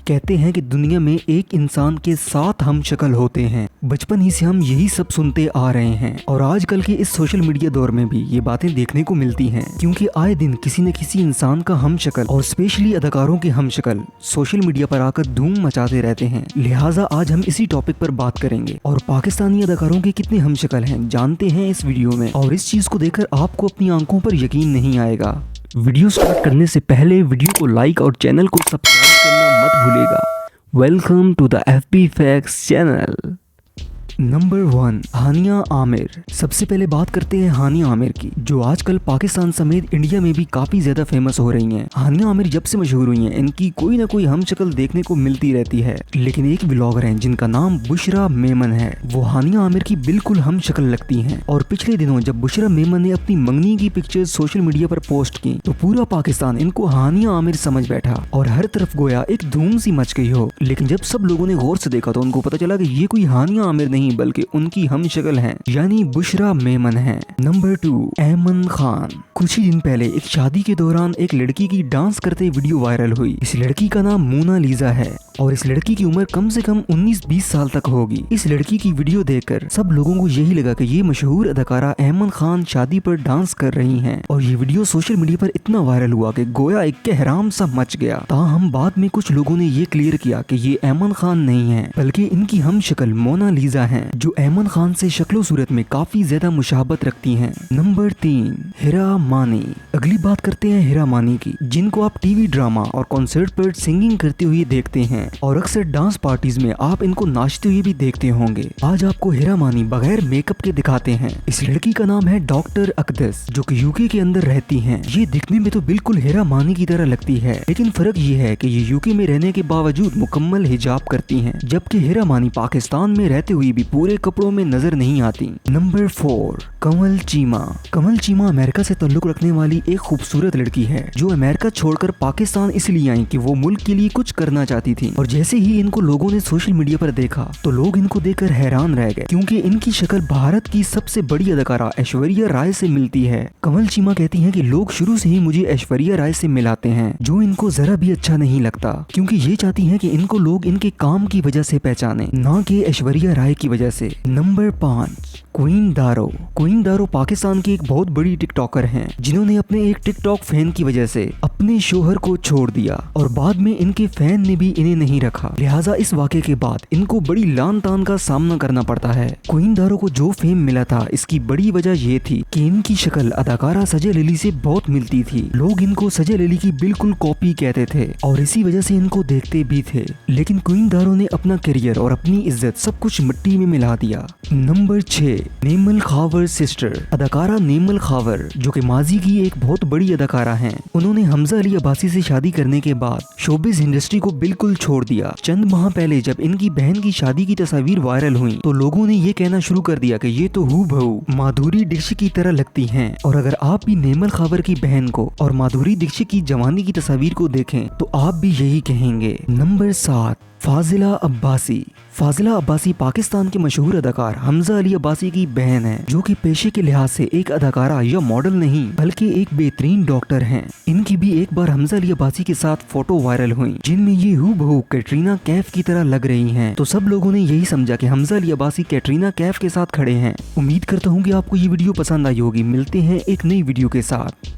कहते हैं कि दुनिया में एक इंसान के 7 हम शक्ल होते हैं। बचपन ही से हम यही सब सुनते आ रहे हैं और आजकल के इस सोशल मीडिया दौर में भी ये बातें देखने को मिलती हैं, क्योंकि आए दिन किसी न किसी इंसान का हम शक्ल और स्पेशली अदाकारों की हम शक्ल सोशल मीडिया पर आकर धूम मचाते रहते हैं। लिहाजा आज हम इसी टॉपिक पर बात करेंगे और पाकिस्तानी अदाकारों के कितने हम शक्ल हैं जानते हैं इस वीडियो में, और इस चीज को देखकर आपको अपनी आंखों पर यकीन नहीं आएगा। वीडियो स्टार्ट करने से पहले वीडियो को लाइक और चैनल को सब्सक्राइब करना मत भूलिएगा। Welcome to the FB facts channel. Number 1, Hania Aamir. सबसे पहले बात करते हैं हानिया आमिर की, जो आजकल पाकिस्तान समेत इंडिया में भी काफी ज्यादा फेमस हो रही हैं। हानिया आमिर जब से मशहूर हुई हैं, इनकी कोई ना कोई हम शक्ल देखने को मिलती रहती है, लेकिन एक व्लॉगर हैं जिनका नाम बुशरा मेमन है, वो हानिया आमिर की बिल्कुल हम शक्ल लगती हैं। और पिछले दिनों जब बुशरा मेमन ने अपनी मंगनी की पिक्चर्स सोशल मीडिया पर पोस्ट की तो पूरा पाकिस्तान इनको हानिया आमिर समझ बैठा और हर तरफ गोया एक धूम सी मच गई हो। लेकिन जब सब लोगों ने गौर से देखा तो उनको पता चला कि ये कोई हानिया आमिर नहीं बल्कि उनकी हम शक्ल है, यानी बुशरा मेमन है। नंबर 2, ऐमन खान। कुछ ही दिन पहले एक शादी के दौरान एक लड़की की डांस करते वीडियो वायरल हुई। इस लड़की का नाम मोनालिसा है और इस लड़की की उम्र कम से कम 19-20 साल तक होगी। इस लड़की की वीडियो देखकर सब लोगों को यही लगा कि ये मशहूर अदाकारा ऐमन खान शादी पर डांस कर रही हैं, और ये वीडियो सोशल मीडिया पर इतना वायरल हुआ कि गोया एक कहराम सा मच गया। ताहम बाद में कुछ लोगों ने ये क्लियर किया कि ये ऐमन खान नहीं है बल्कि इनकी हम शक्ल मोनालिसा है, जो ऐमन खान से शक्लो सूरत में काफी ज्यादा मुशाबत रखती हैं। नंबर 3, हिरा मानी। अगली बात करते हैं हिरा मानी की, जिनको आप टीवी ड्रामा और कॉन्सर्ट पर सिंगिंग करते हुए देखते हैं और अक्सर डांस पार्टीज में आप इनको नाचते हुए भी देखते होंगे। आज आपको हिरा मानी बगैर मेकअप के दिखाते हैं। इस लड़की का नाम है डॉक्टर अकदस, जो कि यूके के अंदर रहती हैं। ये दिखने में तो बिल्कुल हिरा मानी की तरह लगती है, लेकिन फर्क ये है कि ये यूके में रहने के बावजूद मुकम्मल हिजाब करती हैं, जबकि हिरा मानी पाकिस्तान में रहते हुए भी पूरे कपड़ों में नजर नहीं आती। नंबर 4, कमल चीमा। कमल चीमा अमेरिका से ताल्लुक रखने वाली एक खूबसूरत लड़की है, जो अमेरिका छोड़कर पाकिस्तान इसलिए आई कि वो मुल्क के लिए कुछ करना चाहती थी। और जैसे ही इनको लोगों ने सोशल मीडिया पर देखा तो लोग इनको देखकर हैरान रह गए, क्योंकि इनकी शक्ल भारत की सबसे बड़ी अदाकारा ऐश्वर्या राय से मिलती है। कमल चीमा कहती हैं कि लोग शुरू से ही मुझे ऐश्वर्या राय से मिलाते हैं, जो इनको जरा भी अच्छा नहीं लगता, क्योंकि ये चाहती हैं कि इनको लोग इनके काम की वजह से पहचाने, ना कि ऐश्वर्या राय की वजह से। नंबर 5, क्वीन दारो। क्वीन दारो पाकिस्तान की एक बहुत बड़ी टिकटॉकर हैं, जिन्होंने अपने एक टिकटॉक फैन की वजह से अपने शोहर को छोड़ दिया और बाद में इनके फैन ने भी इन्हें नहीं रखा। लिहाजा इस वाक़े के बाद इनको बड़ी लान तान का सामना करना पड़ता है। क्वीन दारो को जो फेम मिला था, इसकी बड़ी वजह ये थी कि इनकी शक्ल अदाकारा सजल अली से बहुत मिलती थी। लोग इनको सजल अली की बिल्कुल कॉपी कहते थे और इसी वजह से इनको देखते भी थे। लेकिन क्वीन दारो ने अपना करियर और अपनी इज्जत सब कुछ मिट्टी में मिला दिया। Number 6, Naimal Khawar sister. अदाकारा नेमल खावर, जो कि माजी की एक बहुत बड़ी अदाकारा हैं, उन्होंने हमजा अली अब्बासी से शादी करने के बाद शोबिज इंडस्ट्री को बिल्कुल छोड़ दिया। चंद माह पहले जब इनकी बहन की शादी की तस्वीर वायरल हुई तो लोगों ने ये कहना शुरू कर दिया कि ये तो हूबहू माधुरी दीक्षित की तरह लगती हैं। और अगर आप भी नेमल खावर की बहन को और माधुरी दीक्षित की जवानी की तस्वीर को देखें तो आप भी यही कहेंगे। नंबर 7, फाजिला अब्बासी। फाजिला अब्बासी पाकिस्तान के मशहूर अदाकार हमजा अली अब्बासी की बहन है, जो कि पेशे के लिहाज से एक अदाकारा या मॉडल नहीं बल्कि एक बेहतरीन डॉक्टर हैं। इनकी भी एक बार हमजा अली अब्बासी के साथ फोटो वायरल हुई, जिनमें ये हूबहू कैटरीना कैफ की तरह लग रही हैं। तो सब लोगों ने यही समझा कि हमजा अली अब्बासी कैटरीना कैफ के साथ खड़े हैं। उम्मीद करता हूँ कि आपको ये वीडियो पसंद आई होगी। मिलते हैं एक नई वीडियो के साथ।